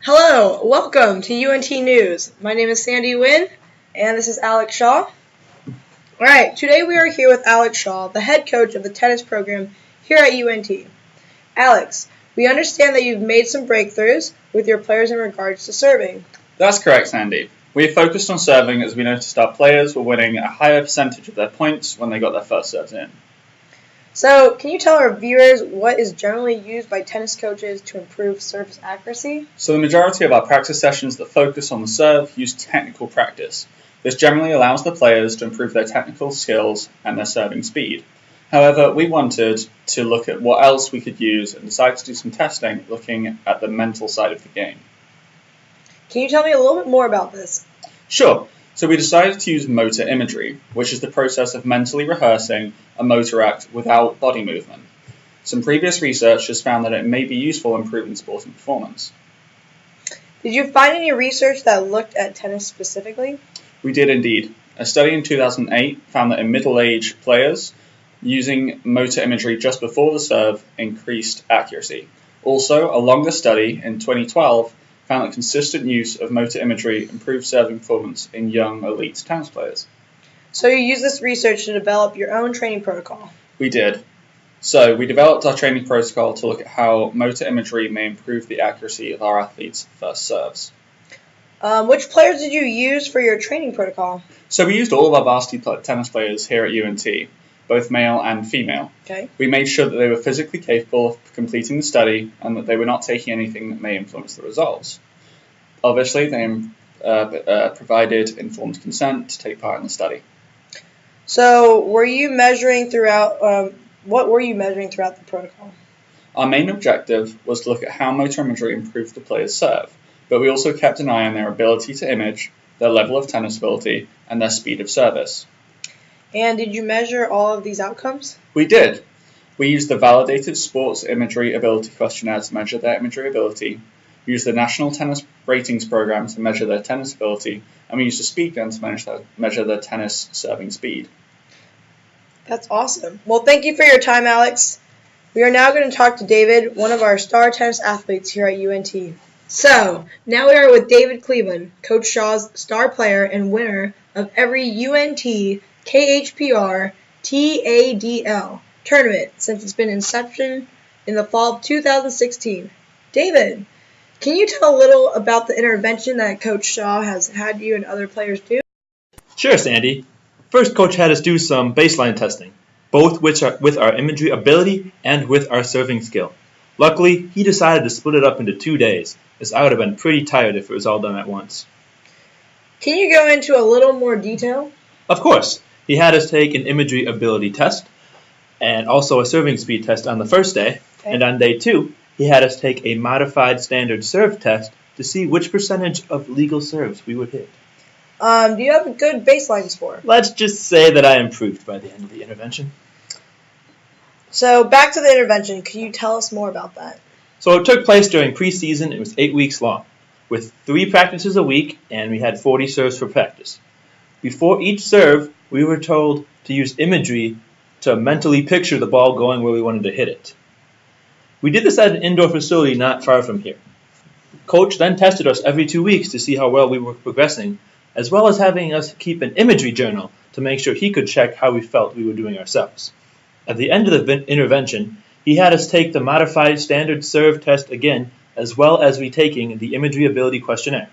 Hello, welcome to UNT News. My name is Sandy Wynn, and this is Alex Shaw. Alright, today we are here with Alex Shaw, the head coach of the tennis program here at UNT. Alex, we understand that you've made some breakthroughs with your players in regards to serving. That's correct, Sandy. We focused on serving as we noticed our players were winning a higher percentage of their points when they got their first serves in. So, can you tell our viewers what is generally used by tennis coaches to improve service accuracy? So the majority of our practice sessions that focus on the serve use technical practice. This generally allows the players to improve their technical skills and their serving speed. However, we wanted to look at what else we could use and decided to do some testing looking at the mental side of the game. Can you tell me a little bit more about this? Sure. So we decided to use motor imagery, which is the process of mentally rehearsing a motor act without body movement. Some previous research has found that it may be useful in improving sporting performance. Did you find any research that looked at tennis specifically? We did indeed. A study in 2008 found that in middle-aged players, using motor imagery just before the serve increased accuracy. Also, a longer study in 2012 found that consistent use of motor imagery improved serving performance in young elite tennis players. So you used this research to develop your own training protocol? We did. So we developed our training protocol to look at how motor imagery may improve the accuracy of our athletes' first serves. Which players did you use for your training protocol? So we used all of our varsity tennis players here at UNT, both male and female. Okay. We made sure that they were physically capable of completing the study and that they were not taking anything that may influence the results. Obviously, they provided informed consent to take part in the study. So, were you measuring throughout? What were you measuring throughout the protocol? Our main objective was to look at how motor imagery improved the player's serve, but we also kept an eye on their ability to image, their level of tennis ability, and their speed of service. And did you measure all of these outcomes? We did. We used the Validated Sports Imagery Ability Questionnaire to measure their imagery ability. We used the National Tennis Ratings Program to measure their tennis ability, and we used a speed gun to measure their tennis serving speed. That's awesome. Well, thank you for your time, Alex. We are now going to talk to David, one of our star tennis athletes here at UNT. So, now we are with David Cleveland, Coach Shaw's star player and winner of every UNT KHPR TADL tournament since its been inception in the fall of 2016. David, can you tell a little about the intervention that Coach Shaw has had you and other players do? Sure, Sandy. First, Coach had us do some baseline testing, both with our imagery ability and with our serving skill. Luckily, he decided to split it up into 2 days, as I would have been pretty tired if it was all done at once. Can you go into a little more detail? Of course, he had us take an imagery ability test and also a serving speed test on the first day, and on day 2, he had us take a modified standard serve test to see which percentage of legal serves we would hit. Do you have a good baseline score? Let's just say that I improved by the end of the intervention. So back to the intervention. Can you tell us more about that? So it took place during preseason. It was 8 weeks long, with 3 practices a week, and we had 40 serves for practice. Before each serve, we were told to use imagery to mentally picture the ball going where we wanted to hit it. We did this at an indoor facility not far from here. Coach then tested us every 2 weeks to see how well we were progressing, as well as having us keep an imagery journal to make sure he could check how we felt we were doing ourselves. At the end of the intervention, he had us take the modified standard serve test again, as well as retaking the imagery ability questionnaire.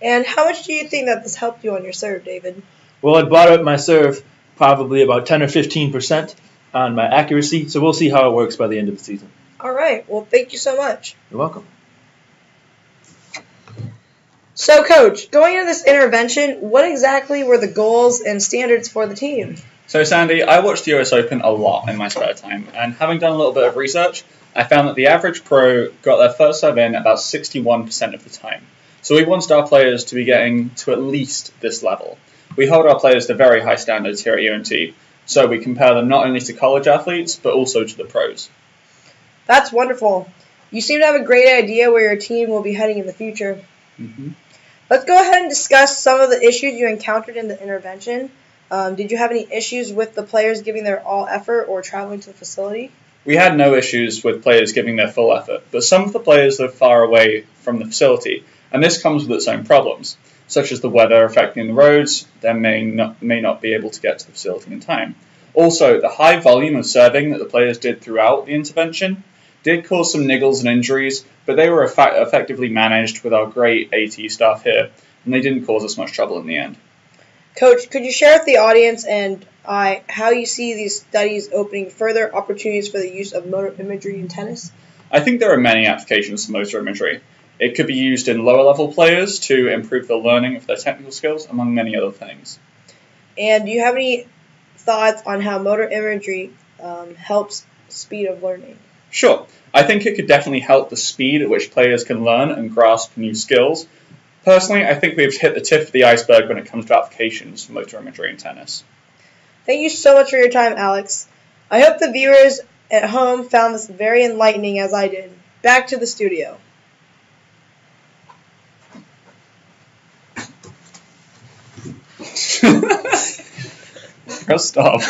And how much do you think that this helped you on your serve, David? Well, it brought up my serve probably about 10 or 15% on my accuracy, so we'll see how it works by the end of the season. All right. Well, thank you so much. You're welcome. So, Coach, going into this intervention, what exactly were the goals and standards for the team? So Sandy, I watched the US Open a lot in my spare time, and having done a little bit of research, I found that the average pro got their first serve in about 61% of the time. So we wanted our players to be getting to at least this level. We hold our players to very high standards here at UNT, so we compare them not only to college athletes, but also to the pros. That's wonderful. You seem to have a great idea where your team will be heading in the future. Mm-hmm. Let's go ahead and discuss some of the issues you encountered in the intervention. Did you have any issues with the players giving their all effort or traveling to the facility? We had no issues with players giving their full effort, but some of the players live far away from the facility, and this comes with its own problems, such as the weather affecting the roads. They may not be able to get to the facility in time. Also, the high volume of serving that the players did throughout the intervention did cause some niggles and injuries, but they were effectively managed with our great AT staff here, and they didn't cause us much trouble in the end. Coach, could you share with the audience and I how you see these studies opening further opportunities for the use of motor imagery in tennis? I think there are many applications for motor imagery. It could be used in lower level players to improve the learning of their technical skills, among many other things. And do you have any thoughts on how motor imagery helps speed of learning? Sure, I think it could definitely help the speed at which players can learn and grasp new skills. Personally, I think we've hit the tip of the iceberg when it comes to applications for motor imagery in tennis. Thank you so much for your time, Alex. I hope the viewers at home found this very enlightening as I did. Back to the studio. Press stop.